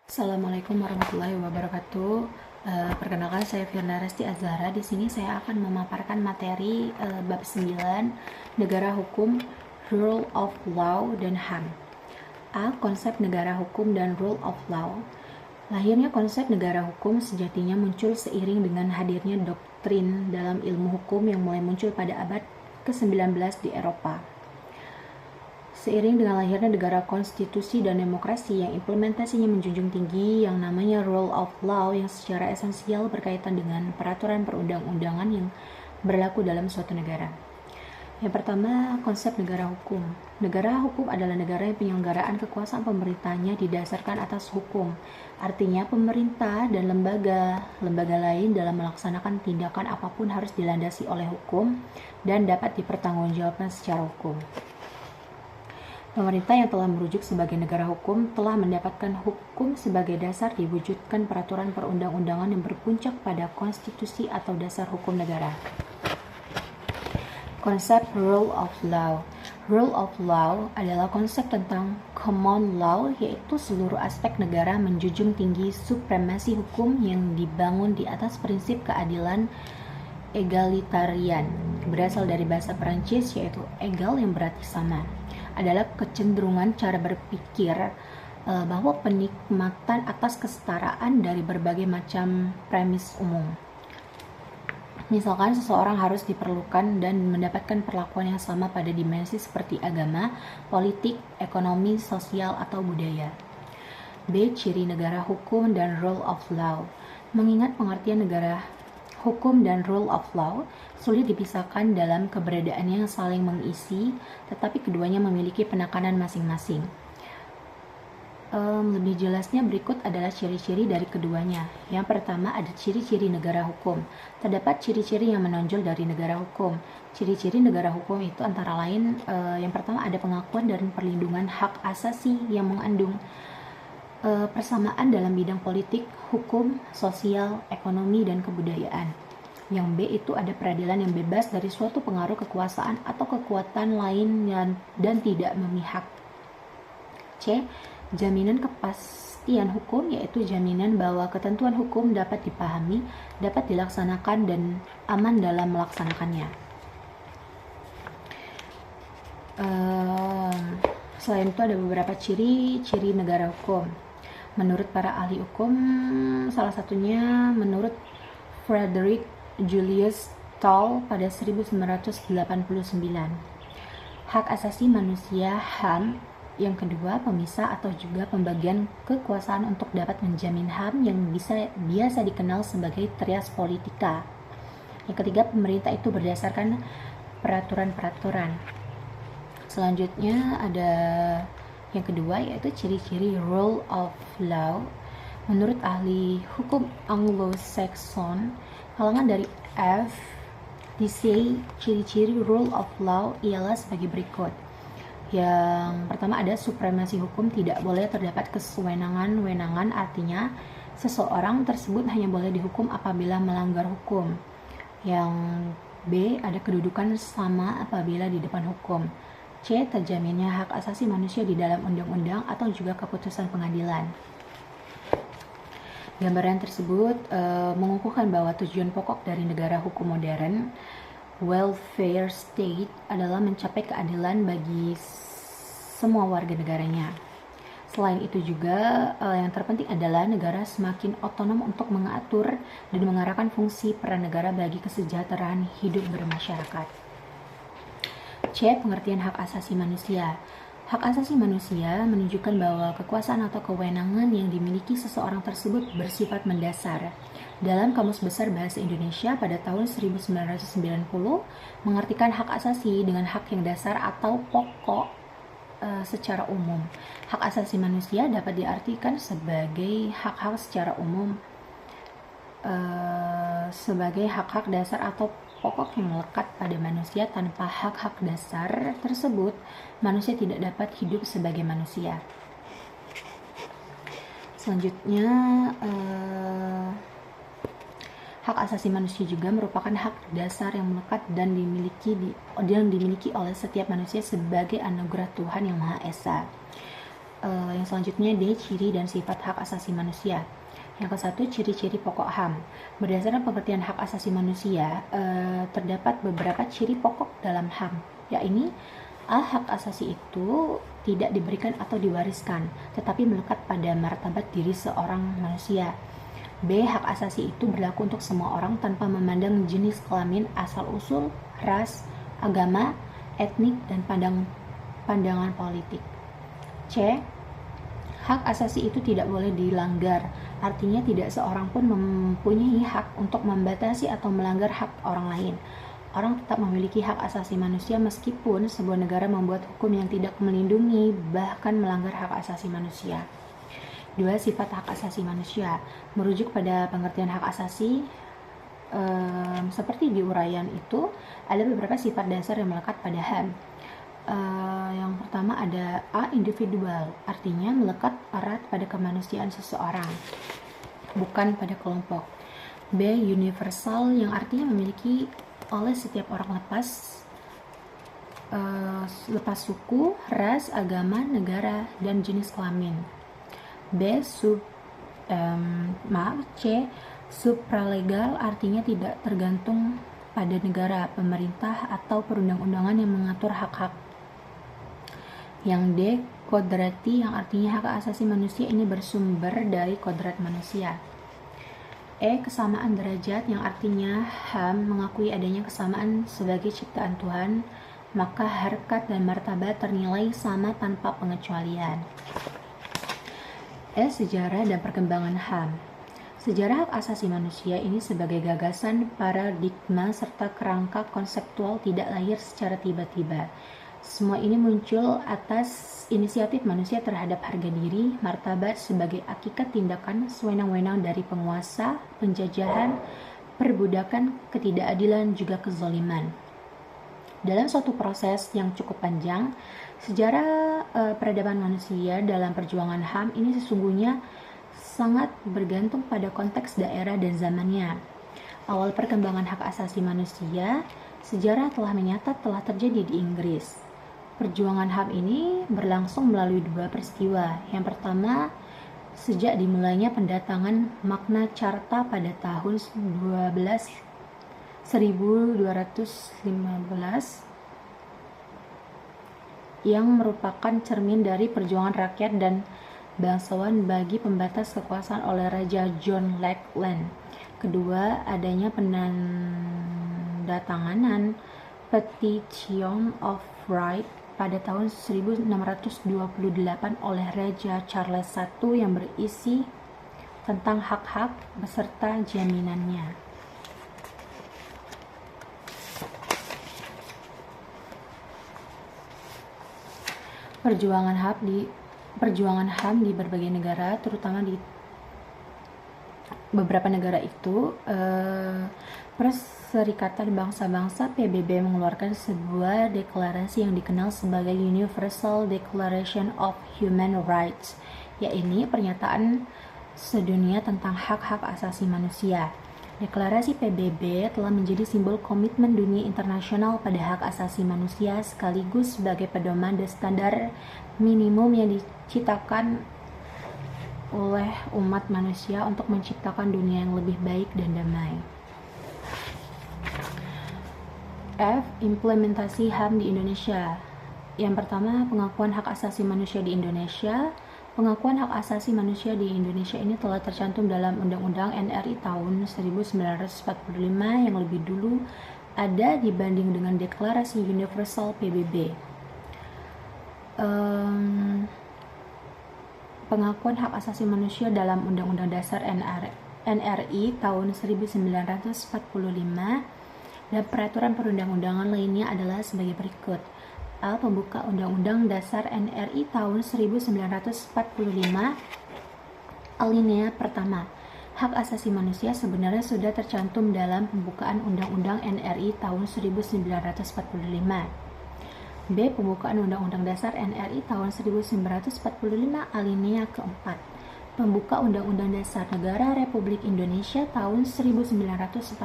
Assalamualaikum warahmatullahi wabarakatuh. Perkenalkan saya Firna Resti Azhara. Di sini saya akan memaparkan materi bab 9 negara hukum, rule of law dan HAM. Konsep negara hukum dan rule of law. Lahirnya konsep negara hukum sejatinya muncul seiring dengan hadirnya doktrin dalam ilmu hukum yang mulai muncul pada abad ke-19 di Eropa. Seiring dengan lahirnya negara konstitusi dan demokrasi yang implementasinya menjunjung tinggi yang namanya rule of law yang secara esensial berkaitan dengan peraturan perundang-undangan yang berlaku dalam suatu negara. Yang pertama, konsep negara hukum. Negara hukum adalah negara yang penyelenggaraan kekuasaan pemerintahnya didasarkan atas hukum. Artinya pemerintah dan lembaga lain dalam melaksanakan tindakan apapun harus dilandasi oleh hukum dan dapat dipertanggungjawabkan secara hukum. Pemerintah yang telah merujuk sebagai negara hukum telah mendapatkan hukum sebagai dasar diwujudkan peraturan perundang-undangan yang berpuncak pada konstitusi atau dasar hukum negara. Konsep rule of law. Rule of law adalah konsep tentang common law, yaitu seluruh aspek negara menjunjung tinggi supremasi hukum yang dibangun di atas prinsip keadilan egalitarian. Berasal dari bahasa Perancis, yaitu égal yang berarti sama. Adalah kecenderungan cara berpikir bahwa penikmatan atas kesetaraan dari berbagai macam premis umum. Misalkan seseorang harus diperlukan dan mendapatkan perlakuan yang sama pada dimensi seperti agama, politik, ekonomi, sosial, atau budaya. B. Ciri negara hukum dan rule of law. Mengingat pengertian negara hukum dan rule of law sulit dipisahkan dalam keberadaannya yang saling mengisi, tetapi keduanya memiliki penekanan masing-masing. Lebih jelasnya berikut adalah ciri-ciri dari keduanya. Yang pertama ada ciri-ciri negara hukum. Terdapat ciri-ciri yang menonjol dari negara hukum. Ciri-ciri negara hukum itu antara lain, yang pertama ada pengakuan dan perlindungan hak asasi yang mengandung persamaan dalam bidang politik, hukum, sosial, ekonomi, dan kebudayaan. Yang B itu ada peradilan yang bebas dari suatu pengaruh kekuasaan atau kekuatan lain dan tidak memihak. C. Jaminan kepastian hukum, yaitu jaminan bahwa ketentuan hukum dapat dipahami, dapat dilaksanakan, dan aman dalam melaksanakannya. Selain itu ada beberapa ciri-ciri negara hukum. Menurut para ahli hukum, salah satunya menurut Frederick Julius Stoll pada 1989. Hak asasi manusia HAM. Yang kedua, pemisah atau juga pembagian kekuasaan untuk dapat menjamin HAM yang biasa dikenal sebagai trias politika. Yang ketiga, pemerintah itu berdasarkan peraturan-peraturan. Selanjutnya ada yang kedua, yaitu ciri-ciri rule of law. Menurut ahli hukum Anglo-Saxon kalangan dari FDC, ciri-ciri rule of law ialah sebagai berikut. Yang pertama ada supremasi hukum, tidak boleh terdapat kesewenangan-wenangan, artinya seseorang tersebut hanya boleh dihukum apabila melanggar hukum. Yang B ada kedudukan sama apabila di depan hukum. C. Terjaminnya hak asasi manusia di dalam undang-undang atau juga keputusan pengadilan. Gambaran tersebut mengukuhkan bahwa tujuan pokok dari negara hukum modern, welfare state, adalah mencapai keadilan bagi semua warga negaranya. Selain itu juga yang terpenting adalah negara semakin otonom untuk mengatur dan mengarahkan fungsi peran negara bagi kesejahteraan hidup bermasyarakat. C. Pengertian hak asasi manusia. Hak asasi manusia menunjukkan bahwa kekuasaan atau kewenangan yang dimiliki seseorang tersebut bersifat mendasar. Dalam Kamus Besar Bahasa Indonesia pada tahun 1990 mengartikan hak asasi dengan hak yang dasar atau pokok secara umum. Hak asasi manusia dapat diartikan sebagai hak-hak secara umum, sebagai hak-hak dasar atau pokok yang melekat pada manusia. Tanpa hak-hak dasar tersebut, manusia tidak dapat hidup sebagai manusia. Selanjutnya, hak asasi manusia juga merupakan hak dasar yang melekat dan dimiliki oleh setiap manusia sebagai anugerah Tuhan Yang Maha Esa. Yang selanjutnya D. Ciri dan sifat hak asasi manusia. Yang ke-1, ciri-ciri pokok HAM. Berdasarkan pengertian hak asasi manusia, terdapat beberapa ciri pokok dalam HAM, yakni A. Hak asasi itu tidak diberikan atau diwariskan, tetapi melekat pada martabat diri seorang manusia. B. Hak asasi itu berlaku untuk semua orang tanpa memandang jenis kelamin, asal-usul, ras, agama, etnik, dan pandangan politik. C. Hak asasi itu tidak boleh dilanggar, artinya tidak seorang pun mempunyai hak untuk membatasi atau melanggar hak orang lain. Orang tetap memiliki hak asasi manusia meskipun sebuah negara membuat hukum yang tidak melindungi bahkan melanggar hak asasi manusia. 2. Sifat hak asasi manusia. Merujuk pada pengertian hak asasi, seperti di uraian itu, ada beberapa sifat dasar yang melekat pada HAM. Yang pertama ada A. Individual, artinya melekat erat pada kemanusiaan seseorang, bukan pada kelompok. B. Universal, yang artinya memiliki oleh setiap orang lepas suku, ras, agama, negara, dan jenis kelamin. B. C. Supralegal, artinya tidak tergantung pada negara, pemerintah, atau perundang-undangan yang mengatur hak-hak. Yang D. Kodrati, yang artinya hak asasi manusia ini bersumber dari kodrat manusia. E. Kesamaan derajat, yang artinya HAM mengakui adanya kesamaan sebagai ciptaan Tuhan, maka harkat dan martabat ternilai sama tanpa pengecualian. E. Sejarah dan perkembangan HAM. Sejarah hak asasi manusia ini sebagai gagasan, paradigma, serta kerangka konseptual tidak lahir secara tiba-tiba. Semua ini muncul atas inisiatif manusia terhadap harga diri, martabat sebagai hakikat tindakan sewenang-wenang dari penguasa, penjajahan, perbudakan, ketidakadilan, juga kezaliman. Dalam suatu proses yang cukup panjang, sejarah peradaban manusia dalam perjuangan HAM ini sesungguhnya sangat bergantung pada konteks daerah dan zamannya. Awal perkembangan hak asasi manusia, sejarah telah menyatat telah terjadi di Inggris. Perjuangan HAM ini berlangsung melalui 2 peristiwa. Yang pertama, sejak dimulainya pendatangan Magna Carta pada tahun 1215 yang merupakan cermin dari perjuangan rakyat dan bangsawan bagi pembatas kekuasaan oleh Raja John Lackland. Kedua, adanya penandatanganan Petition of Right pada tahun 1628 oleh Raja Charles I yang berisi tentang hak-hak beserta jaminannya. Perjuangan HAM di berbagai negara, terutama di beberapa negara itu, Perserikatan Bangsa-Bangsa PBB mengeluarkan sebuah deklarasi yang dikenal sebagai Universal Declaration of Human Rights, yaitu pernyataan sedunia tentang hak-hak asasi manusia. Deklarasi PBB telah menjadi simbol komitmen dunia internasional pada hak asasi manusia sekaligus sebagai pedoman dan standar minimum yang diciptakan oleh umat manusia untuk menciptakan dunia yang lebih baik dan damai. F. Implementasi HAM di Indonesia. Yang pertama, pengakuan hak asasi manusia di Indonesia. Pengakuan hak asasi manusia di Indonesia ini telah tercantum dalam Undang-Undang NRI tahun 1945 yang lebih dulu ada dibanding dengan Deklarasi Universal PBB. Pengakuan hak asasi manusia dalam Undang-Undang Dasar NRI tahun 1945 dan peraturan perundang-undangan lainnya adalah sebagai berikut. A. Pembuka Undang-Undang Dasar NRI tahun 1945 alinea pertama. Hak asasi manusia sebenarnya sudah tercantum dalam pembukaan Undang-Undang NRI tahun 1945. B. Pembukaan Undang-Undang Dasar NRI tahun 1945 alinea keempat. Pembuka Undang-Undang Dasar Negara Republik Indonesia tahun 1945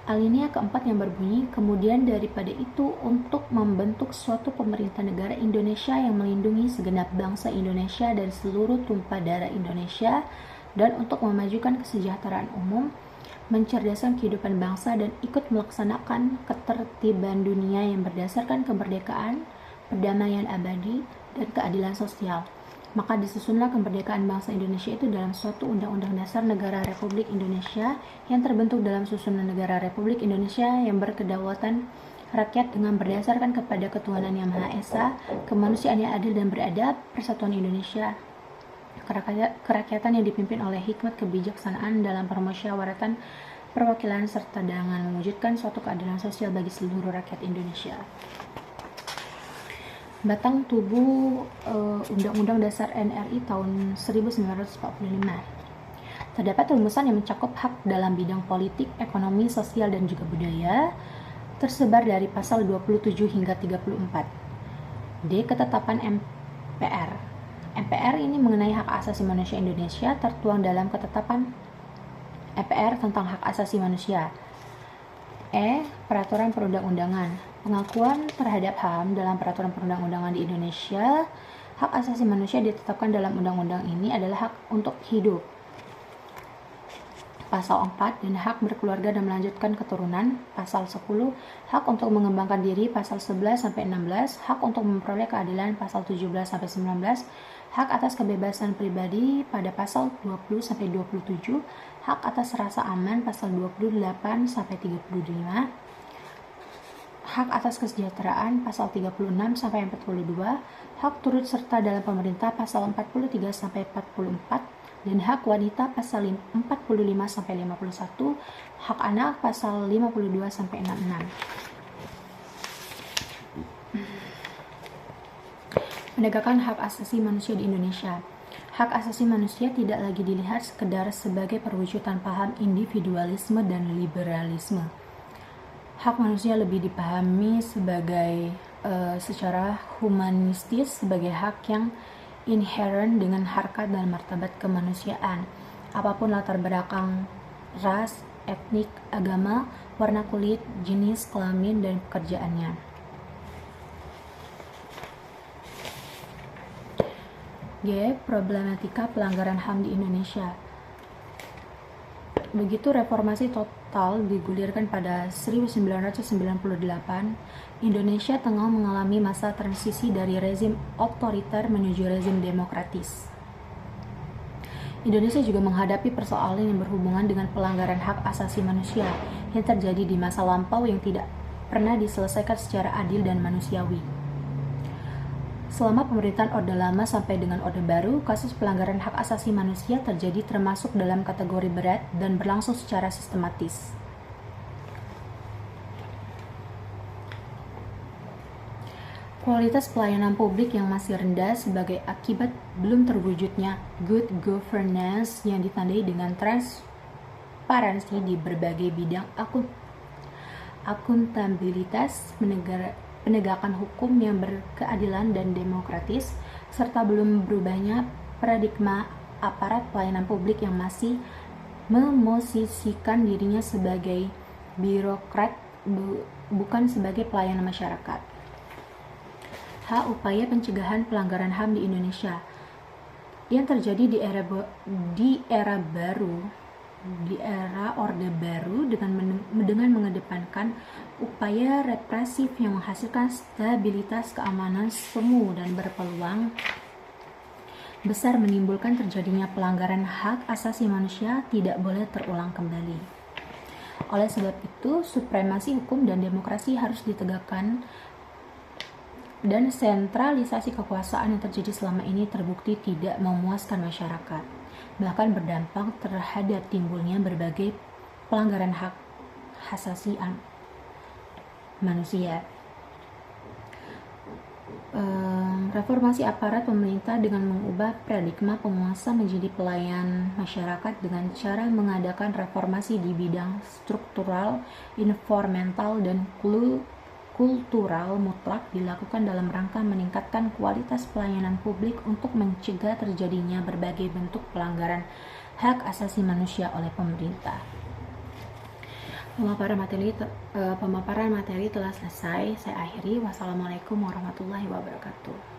Alinea keempat yang berbunyi, kemudian daripada itu untuk membentuk suatu pemerintah negara Indonesia yang melindungi segenap bangsa Indonesia dan seluruh tumpah darah Indonesia, dan untuk memajukan kesejahteraan umum, mencerdaskan kehidupan bangsa, dan ikut melaksanakan ketertiban dunia yang berdasarkan kemerdekaan, perdamaian abadi, dan keadilan sosial. Maka disusunlah kemerdekaan bangsa Indonesia itu dalam suatu Undang-Undang Dasar Negara Republik Indonesia yang terbentuk dalam susunan Negara Republik Indonesia yang berkedaulatan rakyat dengan berdasarkan kepada ketuhanan yang Maha Esa, kemanusiaan yang adil dan beradab, persatuan Indonesia, kerakyatan yang dipimpin oleh hikmat kebijaksanaan dalam permusyawaratan perwakilan serta dengan mewujudkan suatu keadilan sosial bagi seluruh rakyat Indonesia. Batang tubuh Undang-Undang Dasar NRI tahun 1945. Terdapat rumusan yang mencakup hak dalam bidang politik, ekonomi, sosial, dan juga budaya, tersebar dari pasal 27 hingga 34. D. Ketetapan MPR. MPR ini mengenai hak asasi manusia Indonesia tertuang dalam Ketetapan MPR tentang hak asasi manusia. E. Peraturan perundang-undangan. Pengakuan terhadap HAM dalam peraturan perundang-undangan di Indonesia. Hak asasi manusia ditetapkan dalam undang-undang ini adalah hak untuk hidup, pasal 4, dan hak berkeluarga dan melanjutkan keturunan, pasal 10, hak untuk mengembangkan diri, pasal 11 sampai 16, hak untuk memperoleh keadilan, pasal 17 sampai 19, hak atas kebebasan pribadi pada pasal 20 sampai 27, hak atas rasa aman, pasal 28 sampai 35, hak atas kesejahteraan, pasal 36 sampai 42, hak turut serta dalam pemerintah, pasal 43 sampai 44, dan hak wanita, pasal 45 sampai 51, hak anak, pasal 52 sampai 66. Penegakan hak asasi manusia di Indonesia. Hak asasi manusia tidak lagi dilihat sekedar sebagai perwujudan paham individualisme dan liberalisme. Hak manusia lebih dipahami sebagai secara humanistis, sebagai hak yang inherent dengan harkat dan martabat kemanusiaan, apapun latar belakang ras, etnik, agama, warna kulit, jenis kelamin, dan pekerjaannya. G. Problematika pelanggaran HAM di Indonesia. Begitu reformasi total digulirkan pada 1998, Indonesia tengah mengalami masa transisi dari rezim otoriter menuju rezim demokratis. Indonesia juga menghadapi persoalan yang berhubungan dengan pelanggaran hak asasi manusia yang terjadi di masa lampau yang tidak pernah diselesaikan secara adil dan manusiawi. Selama pemerintahan Orde Lama sampai dengan Orde Baru, kasus pelanggaran hak asasi manusia terjadi termasuk dalam kategori berat dan berlangsung secara sistematis. Kualitas pelayanan publik yang masih rendah sebagai akibat belum terwujudnya good governance yang ditandai dengan transparansi di berbagai bidang akuntabilitas, penegakan hukum yang berkeadilan dan demokratis, serta belum berubahnya paradigma aparat pelayanan publik yang masih memosisikan dirinya sebagai birokrat bukan sebagai pelayan masyarakat. H. Upaya pencegahan pelanggaran HAM di Indonesia yang terjadi di era Orde Baru dengan mengedepankan upaya represif yang menghasilkan stabilitas keamanan semu dan berpeluang besar menimbulkan terjadinya pelanggaran hak asasi manusia tidak boleh terulang kembali. Oleh sebab itu, supremasi hukum dan demokrasi harus ditegakkan dan sentralisasi kekuasaan yang terjadi selama ini terbukti tidak memuaskan masyarakat, bahkan berdampak terhadap timbulnya berbagai pelanggaran hak asasi manusia. Reformasi aparat pemerintah dengan mengubah paradigma penguasa menjadi pelayan masyarakat dengan cara mengadakan reformasi di bidang struktural, informal, dan kultural mutlak dilakukan dalam rangka meningkatkan kualitas pelayanan publik untuk mencegah terjadinya berbagai bentuk pelanggaran hak asasi manusia oleh pemerintah. Pemaparan materi telah selesai. Saya akhiri. Wassalamualaikum warahmatullahi wabarakatuh.